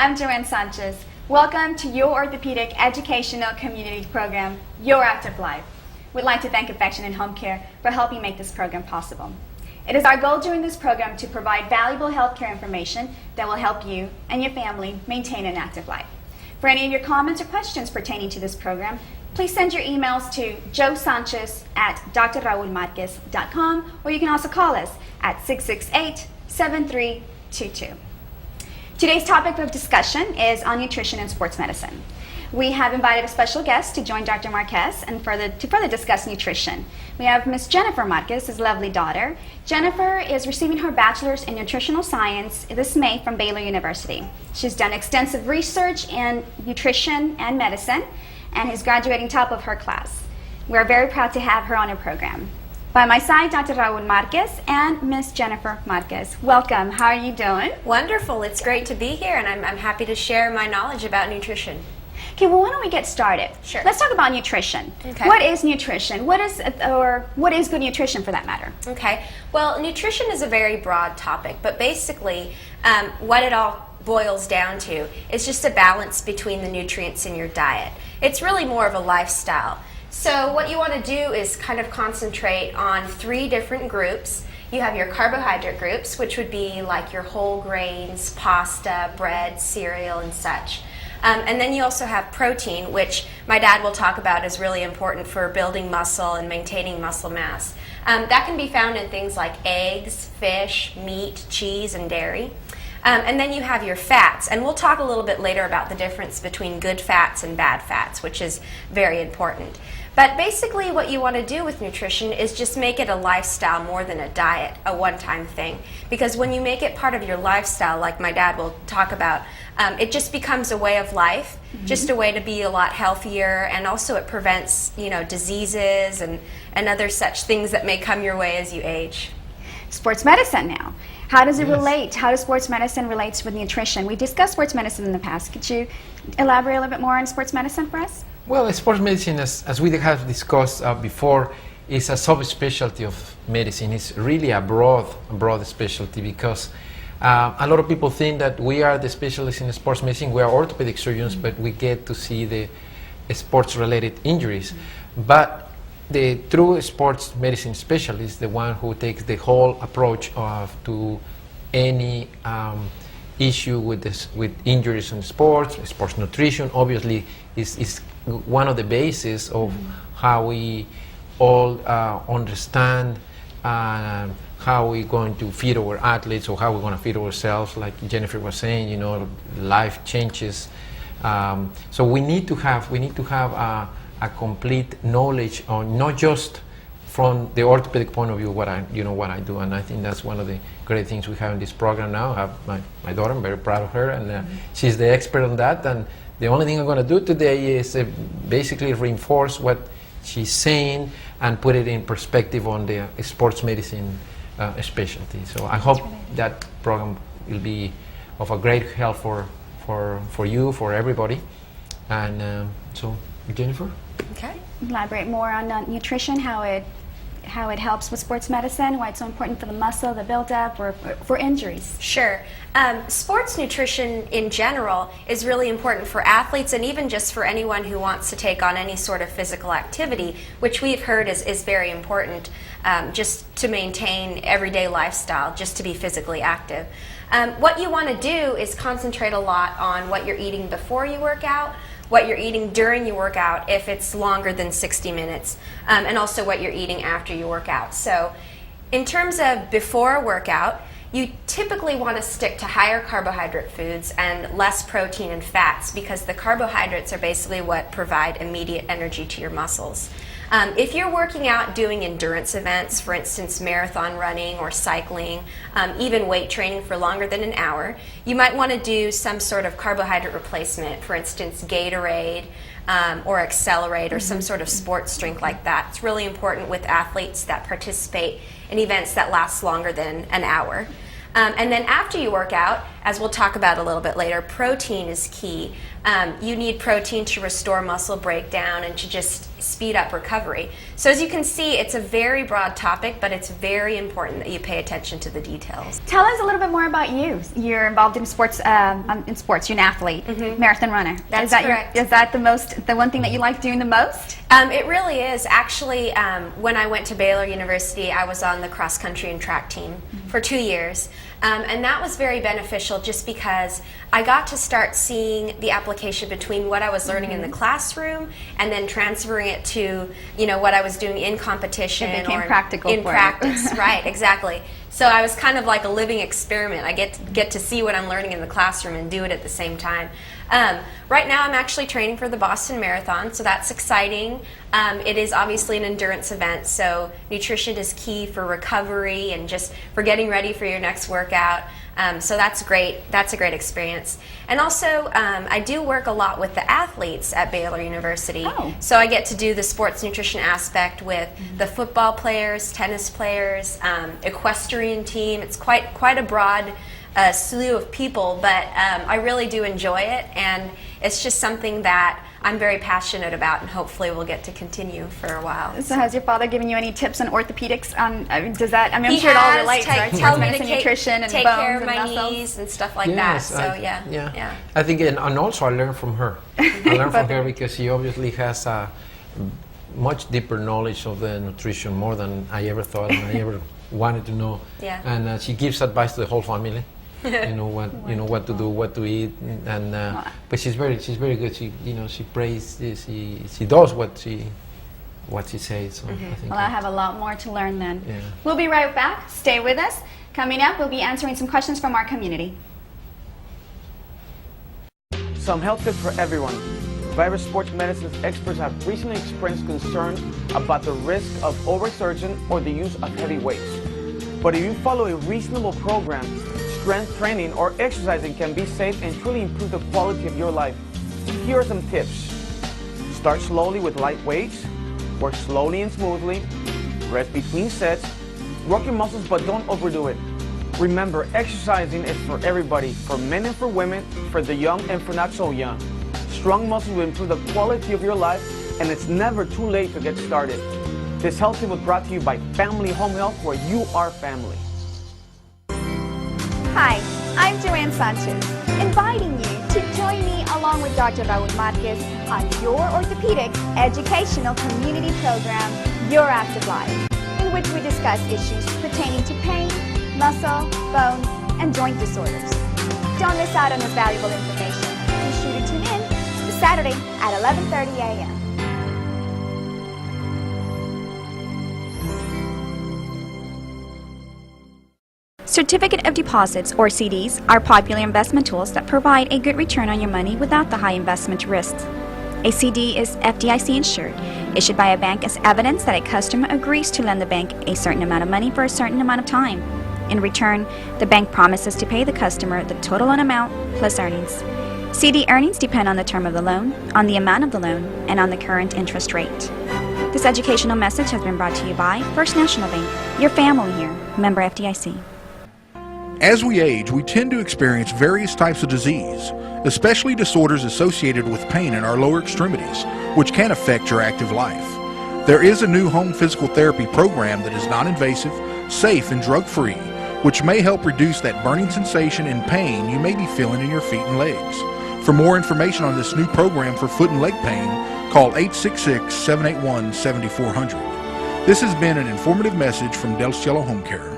I'm Joanne Sanchez. Welcome to your orthopedic educational community program, Your Active Life. We'd like to thank Affection and Home Care for helping make this program possible. It is our goal during this program to provide valuable healthcare information that will help you and your family maintain an active life. For any of your comments or questions pertaining to this program, please send your emails to josanchez@drraulmarquez.com, or you can also call us at 668-7322. Today's topic of discussion is on nutrition and sports medicine. We have invited a special guest to join Dr. Marquez and to further discuss nutrition. We have Miss Jennifer Marquez, his lovely daughter. Jennifer is receiving her bachelor's in nutritional science this May from Baylor University. She's done extensive research in nutrition and medicine and is graduating top of her class. We're very proud to have her on our program. By my side, Dr. Raul Marquez and Miss Jennifer Marquez. Welcome. How are you doing? Wonderful. It's great to be here, and I'm happy to share my knowledge about nutrition. Okay, well, why don't we get started? Sure. Let's talk about nutrition. Okay. What is nutrition? What is good nutrition for that matter? Okay. Well, nutrition is a very broad topic, but basically what it all boils down to is just a balance between the nutrients in your diet. It's really more of a lifestyle. So what you want to do is kind of concentrate on 3 different groups. You have your carbohydrate groups, which would be like your whole grains, pasta, bread, cereal, and such. And then you also have protein, which my dad will talk about is really important for building muscle and maintaining muscle mass. That can be found in things like eggs, fish, meat, cheese, and dairy. And then you have your fats, and we'll talk a little bit later about the difference between good fats and bad fats, which is very important. But basically what you want to do with nutrition is just make it a lifestyle more than a diet, a one-time thing. Because when you make it part of your lifestyle, like my dad will talk about, it just becomes a way of life, just a way to be a lot healthier, and also it prevents, diseases and other such things that may come your way as you age. Sports medicine now. How does it relate? How does sports medicine relate with nutrition? We discussed sports medicine in the past. Could you elaborate a little bit more on sports medicine for us? Well, sports medicine, as we have discussed before, is a subspecialty of medicine. It's really a broad specialty because a lot of people think that we are the specialists in sports medicine. We are orthopedic surgeons, but we get to see the sports-related injuries. But the true sports medicine specialist, the one who takes the whole approach to any issue with injuries in sports nutrition, obviously is one of the bases of how we all understand how we're going to feed our athletes or how we're going to feed ourselves. Like Jennifer was saying, life changes. So we need to have a complete knowledge on not just from the orthopedic point of view what I do, and I think that's one of the great things we have in this program now. I have my daughter. I'm very proud of her, and she's the expert on that. And the only thing I'm going to do today is basically reinforce what she's saying and put it in perspective on the sports medicine specialty. So I hope that program will be of a great help for you, for everybody. And so, Jennifer? Okay. Elaborate more on nutrition, how it helps with sports medicine, why it's so important for the muscle, the buildup, or for injuries. Sure. Sports nutrition in general is really important for athletes and even just for anyone who wants to take on any sort of physical activity, which we've heard is very important just to maintain everyday lifestyle, just to be physically active. What you want to do is concentrate a lot on what you're eating before you work out, what you're eating during your workout if it's longer than 60 minutes, and also what you're eating after you work out. So in terms of before a workout, you typically want to stick to higher carbohydrate foods and less protein and fats because the carbohydrates are basically what provide immediate energy to your muscles. If you're working out doing endurance events, for instance marathon running or cycling, even weight training for longer than an hour, you might want to do some sort of carbohydrate replacement, for instance Gatorade or Accelerate or some sort of sports drink like that. It's really important with athletes that participate in events that last longer than an hour. And then after you work out, as we'll talk about a little bit later, protein is key. You need protein to restore muscle breakdown and to just speed up recovery. So as you can see, it's a very broad topic, but it's very important that you pay attention to the details. Tell us a little bit more about you. You're involved in sports. You're an athlete, marathon runner. That's correct. Is that the one thing that you like doing the most? It really is. Actually, when I went to Baylor University, I was on the cross country and track team for 2 years. And that was very beneficial just because I got to start seeing the application between what I was learning in the classroom and then transferring it to, what I was doing in competition. It became or practical in for practice. Right, exactly. So I was kind of like a living experiment. I get to see what I'm learning in the classroom and do it at the same time. Right now I'm actually training for the Boston Marathon, so that's exciting. It is obviously an endurance event, so nutrition is key for recovery and just for getting ready for your next workout. So that's great. That's a great experience. And also, I do work a lot with the athletes at Baylor University. Oh. So I get to do the sports nutrition aspect with the football players, tennis players, equestrian team. It's quite a broad slew of people, but I really do enjoy it, and it's just something that I'm very passionate about, and hopefully we'll get to continue for a while. So has your father given you any tips on orthopedics? Does that? I'm He sure it all has relates, right? tell Sports me medicine, to nutrition, and take bones care of and my muscles. knees and stuff like that. So yeah. I think, and also I learned from her. I learned from her because she obviously has a much deeper knowledge of the nutrition, more than I ever thought and I ever wanted to know. Yeah. And she gives advice to the whole family. what to do, what to eat, and but she's very good. She prays. She does what she says. So I think Well, I have a lot more to learn then. Yeah. We'll be right back. Stay with us. Coming up, we'll be answering some questions from our community. Some health tips for everyone. Virus sports medicine experts have recently expressed concerns about the risk of overexertion or the use of heavy weights. But if you follow a reasonable program, strength training or exercising can be safe and truly improve the quality of your life. Here are some tips. Start slowly with light weights, work slowly and smoothly, rest between sets, work your muscles but don't overdo it. Remember, exercising is for everybody, for men and for women, for the young and for not so young. Strong muscles will improve the quality of your life, and it's never too late to get started. This health tip was brought to you by Family Home Health, where you are family. Hi, I'm Joanne Sanchez, inviting you to join me along with Dr. Raul Marquez on your orthopedic educational community program, Your Active Life, in which we discuss issues pertaining to pain, muscle, bone, and joint disorders. Don't miss out on this valuable information. Be sure to tune in this Saturday at 11:30 a.m. Certificate of deposits, or CDs, are popular investment tools that provide a good return on your money without the high investment risks. A CD is FDIC insured, issued by a bank as evidence that a customer agrees to lend the bank a certain amount of money for a certain amount of time. In return, the bank promises to pay the customer the total loan amount plus earnings. CD earnings depend on the term of the loan, on the amount of the loan, and on the current interest rate. This educational message has been brought to you by First National Bank, your family here, member FDIC. As we age, we tend to experience various types of disease, especially disorders associated with pain in our lower extremities, which can affect your active life. There is a new home physical therapy program that is non-invasive, safe, and drug-free, which may help reduce that burning sensation and pain you may be feeling in your feet and legs. For more information on this new program for foot and leg pain, call 866-781-7400. This has been an informative message from Del Cielo Home Care.